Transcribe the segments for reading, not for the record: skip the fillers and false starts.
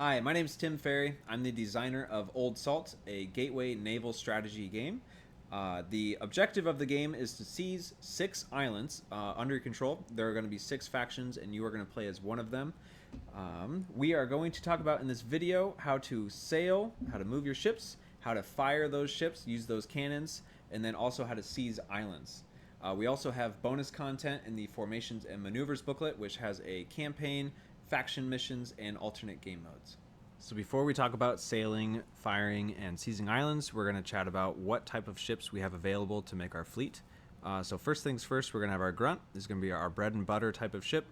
Hi, my name is Tim Ferry. I'm the designer of Old Salt, a gateway naval strategy game. The objective of the game is to seize 6 islands under your control. There are going to be 6 factions, and you are going to play as one of them. We are going to talk about in this video how to sail, how to move your ships, how to fire those ships, use those cannons, and then also how to seize islands. We also have bonus content in the Formations and Maneuvers booklet, which has a campaign, faction missions, and alternate game modes. So before we talk about sailing, firing, and seizing islands, we're going to chat about what type of ships we have available to make our fleet. So first things first, we're going to have our Grunt. This is going to be our bread and butter type of ship.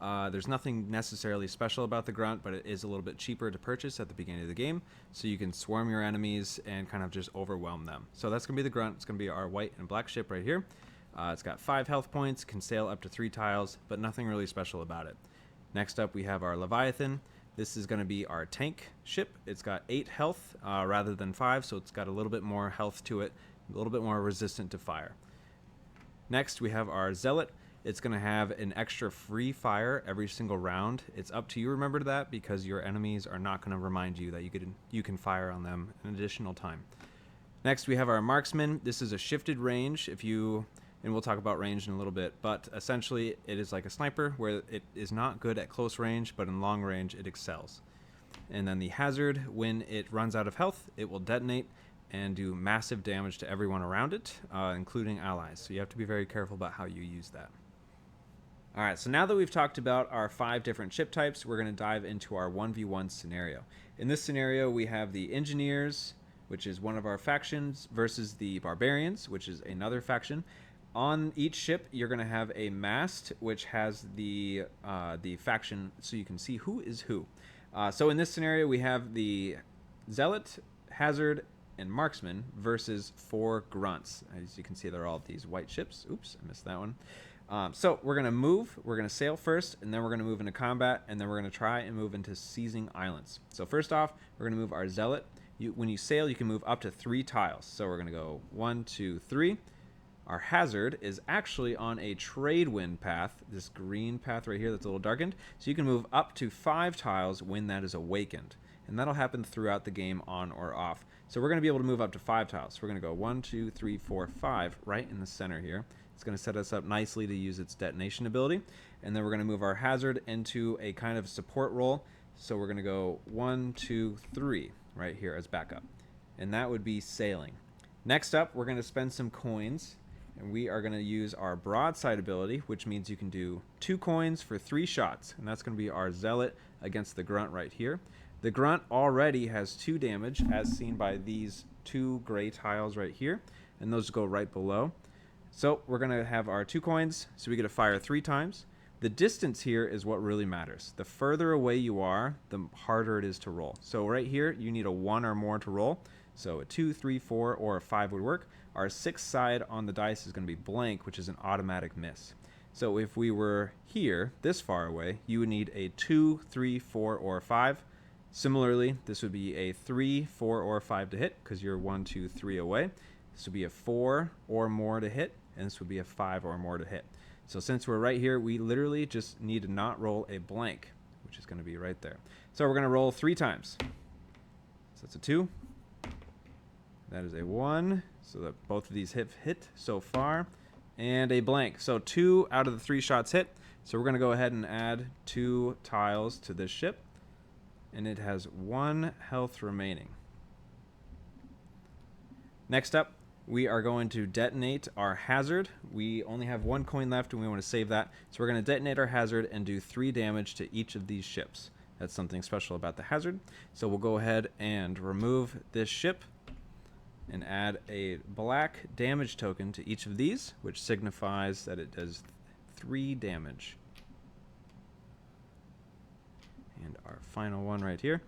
There's nothing necessarily special about the Grunt, but it is a little bit cheaper to purchase at the beginning of the game, so you can swarm your enemies and kind of just overwhelm them. So that's going to be the Grunt. It's going to be our white and black ship right here. It's got 5 health points, can sail up to 3 tiles, but nothing really special about it. Next up, we have our Leviathan. This is going to be our tank ship. It's got 8 health rather than 5, so it's got a little bit more health to it, a little bit more resistant to fire. Next, we have our Zealot. It's going to have an extra free fire every single round. It's up to you, remember that, because your enemies are not going to remind you that you can fire on them an additional time. Next, we have our Marksman. This is a shifted range. And we'll talk about range in a little bit, but essentially it is like a sniper where it is not good at close range, but in long range it excels. And then the Hazard, when it runs out of health, it will detonate and do massive damage to everyone around it, including allies. So you have to be very careful about how you use that. Alright, so now that we've talked about our 5 different ship types, we're going to dive into our 1v1 scenario. In this scenario, we have the Engineers, which is one of our factions, versus the Barbarians, which is another faction. On each ship, you're going to have a mast, which has the faction, so you can see who is who. So in this scenario, we have the Zealot, Hazard, and Marksman versus 4 Grunts. As you can see, they're all these white ships. Oops, I missed that one. So we're going to move. We're going to sail first, and then we're going to move into combat, and then we're going to try and move into seizing islands. So first off, we're going to move our Zealot. When you sail, you can move up to 3 tiles. So we're going to go 1, 2, 3. Our Hazard is actually on a trade wind path, this green path right here that's a little darkened, so you can move up to 5 tiles when that is awakened. And that'll happen throughout the game on or off. So we're going to be able to move up to 5 tiles. So we're going to go 1, 2, 3, 4, 5 right in the center here. It's going to set us up nicely to use its detonation ability. And then we're going to move our Hazard into a kind of support role. So we're going to go 1, 2, 3 right here as backup. And that would be sailing. Next up, we're going to spend some coins. And we are going to use our broadside ability, which means you can do 2 coins for 3 shots. And that's going to be our Zealot against the Grunt right here. The Grunt already has 2 damage, as seen by these 2 gray tiles right here. And those go right below. So we're going to have our 2 coins, so we get to fire 3 times. The distance here is what really matters. The further away you are, the harder it is to roll. So right here, you need a 1 or more to roll. So a 2, 3, 4, or a 5 would work. Our 6th side on the dice is going to be blank, which is an automatic miss. So if we were here, this far away, you would need a 2, 3, 4, or 5. Similarly, this would be a 3, 4, or 5 to hit, because you're 1, 2, 3 away. This would be a 4 or more to hit, and this would be a 5 or more to hit. So since we're right here, we literally just need to not roll a blank, which is going to be right there. So we're going to roll 3 times. So that's a 2. That is a 1, so that both of these have hit so far, and a blank. So 2 out of the 3 shots hit. So we're going to go ahead and add 2 tiles to this ship, and it has 1 health remaining. Next up, we are going to detonate our Hazard. We only have 1 coin left, and we want to save that. So we're going to detonate our Hazard and do 3 damage to each of these ships. That's something special about the Hazard. So we'll go ahead and remove this ship and add a black damage token to each of these, which signifies that it does 3 damage. And our final one right here.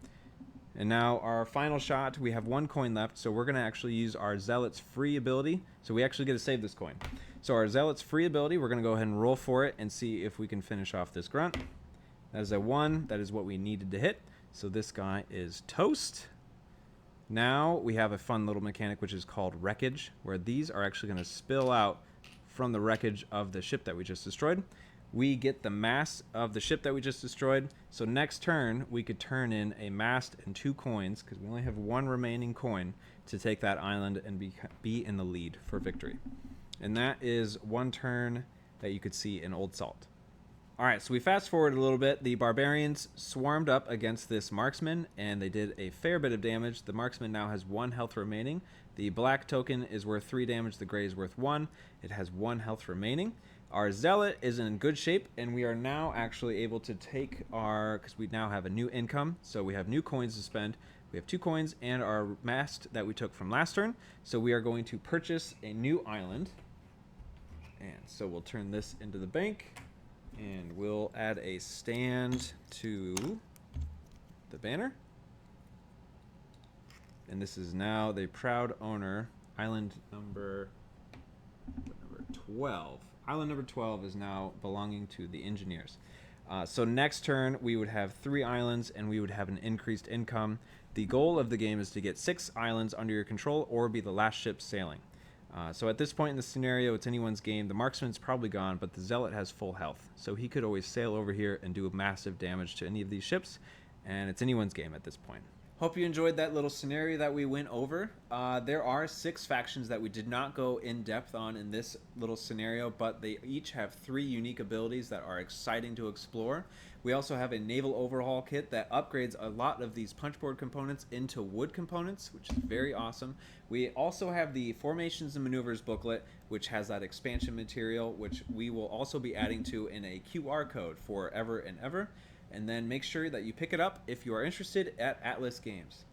And now our final shot, we have 1 coin left, so we're going to actually use our Zealot's free ability. So we actually get to save this coin. So our Zealot's free ability, we're going to go ahead and roll for it and see if we can finish off this Grunt. That is a 1. That is what we needed to hit. So this guy is toast. Now we have a fun little mechanic which is called wreckage, where these are actually going to spill out from the wreckage of the ship that we just destroyed. we get the mast of the ship that we just destroyed. So next turn, we could turn in a mast and 2 coins, because we only have 1 remaining coin to take that island and be in the lead for victory. And that is 1 turn that you could see in Old Salt. All right, so we fast forward a little bit. The barbarians swarmed up against this marksman, and they did a fair bit of damage. The marksman now has 1 health remaining. The black token is worth 3 damage. The gray is worth 1. It has 1 health remaining. Our zealot is in good shape, and we are now actually able to take our, because we now have a new income, so we have new coins to spend. We have 2 coins and our mast that we took from last turn, so we are going to purchase a new island. And so we'll turn this into the bank, and we'll add a stand to the banner. And this is now the proud owner, island number 12. Island number 12 is now belonging to the engineers. So next turn, we would have 3 islands, and we would have an increased income. The goal of the game is to get 6 islands under your control or be the last ship sailing. So at this point in the scenario, it's anyone's game. The marksman's probably gone, but the zealot has full health. So he could always sail over here and do massive damage to any of these ships, and it's anyone's game at this point. Hope you enjoyed that little scenario that we went over. There are 6 factions that we did not go in depth on in this little scenario, but they each have 3 unique abilities that are exciting to explore. We also have a naval overhaul kit that upgrades a lot of these punchboard components into wood components, which is very awesome. We also have the Formations and Maneuvers booklet, which has that expansion material, which we will also be adding to in a QR code for ever and ever. And then make sure that you pick it up if you are interested at Atlas Games.